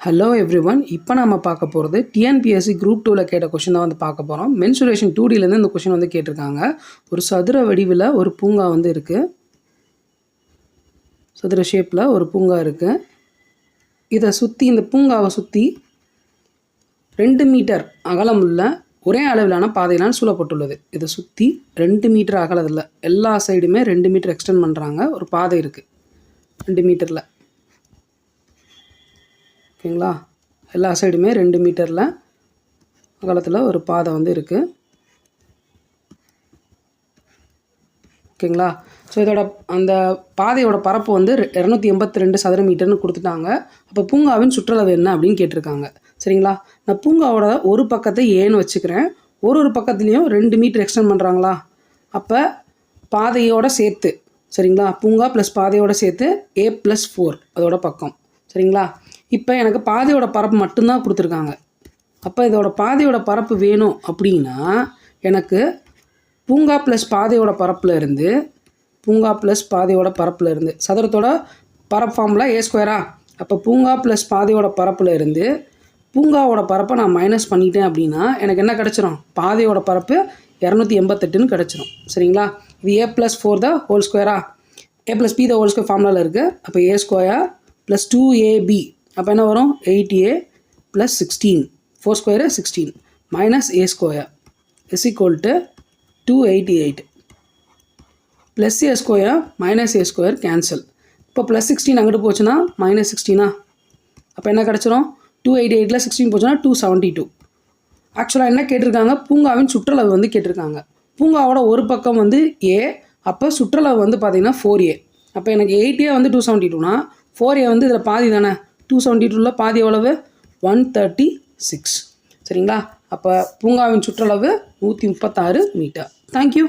Hello everyone. இப்போ நம்ம பார்க்க போகிறது டிஎன்பிஎஸ்சி குரூப் 2ல் கேட்ட கொஷின் தான் வந்து பார்க்க போகிறோம். மென்சுரேஷன் 2Dலேருந்து இந்த கொஷின் வந்து கேட்டிருக்காங்க. ஒரு சதுர வடிவில் ஒரு பூங்கா வந்து இருக்குது. சதுர ஷேப்பில் ஒரு பூங்கா இருக்குது. இதை சுற்றி, இந்த பூங்காவை சுற்றி 2 மீட்டர் அகலமுள்ள ஒரே அளவிலான பாதையினால் சூழப்பட்டுள்ளது. இதை சுற்றி 2 மீட்டர் அகலத்தில் எல்லா சைடுமே 2 மீட்டர் எக்ஸ்டெண்ட் பண்ணுறாங்க. ஒரு பாதை இருக்குது 2 மீட்டரில். ஓகேங்களா? எல்லா சைடுமே 2 மீட்டரில் அகலத்தில் ஒரு பாதை வந்து இருக்குது. ஓகேங்களா? ஸோ இதோட அந்த பாதையோட பரப்பு வந்து 282 சதுர மீட்டர்னு கொடுத்துட்டாங்க. அப்போ பூங்காவின் சுற்றளவு என்ன அப்படின்னு கேட்டிருக்காங்க. சரிங்களா? நான் பூங்காவோட ஒரு பக்கத்தை ஏன்னு வச்சுக்கிறேன். ஒரு பக்கத்துலேயும் 2 மீட்டர் எக்ஸ்டெண்ட் பண்ணுறாங்களா? அப்போ பாதையோடு சேர்த்து, சரிங்களா, பூங்கா ப்ளஸ் பாதையோடு சேர்த்து A+4 அதோட பக்கம். சரிங்களா? இப்போ எனக்கு பாதையோட பரப்பு மட்டும்தான் கொடுத்துருக்காங்க. அப்போ இதோட பாதையோட பரப்பு வேணும் அப்படின்னா எனக்கு பூங்கா ப்ளஸ் பாதையோட பரப்பில் இருந்து சதுரத்தோட பரப்பு ஃபார்முலா A². அப்போ பூங்கா ப்ளஸ் பாதையோட பரப்பில் இருந்து பூங்காவோட பரப்பை நான் மைனஸ் பண்ணிட்டேன் அப்படின்னா எனக்கு என்ன கிடச்சிரும்? பாதையோட பரப்பு 288ன்னு கிடச்சிரும். சரிங்களா? இது A+4 த ஹோல் ஸ்கொயரா? A+B த ஹோல் ஸ்கொயர் ஃபார்முலாவில் இருக்குது. அப்போ A² + 2AB. அப்போ என்ன வரும்? 8A + 16. 4 square 16 minus A² = 288 plus A² minus A² cancel. இப்போ +16 அங்கிட்டு போச்சுன்னா -16. அப்போ என்ன கிடச்சிரும்? 288ல் 16 போச்சுன்னா 272. ஆக்சுவலாக என்ன கேட்டிருக்காங்க? பூங்காவின் சுற்றளவு வந்து கேட்டிருக்காங்க. பூங்காவோட ஒரு பக்கம் வந்து A, அப்போ சுற்றளவு வந்து பார்த்திங்கன்னா 4A. அப்போ எனக்கு 8A வந்து 272னா 4A வந்து இதில் பாதி தானே. 272ல் பாதி எவ்வளவு? 136. சரிங்களா? அப்போ பூங்காவின் சுற்றளவு 136 மீட்டர். தேங்க்யூ.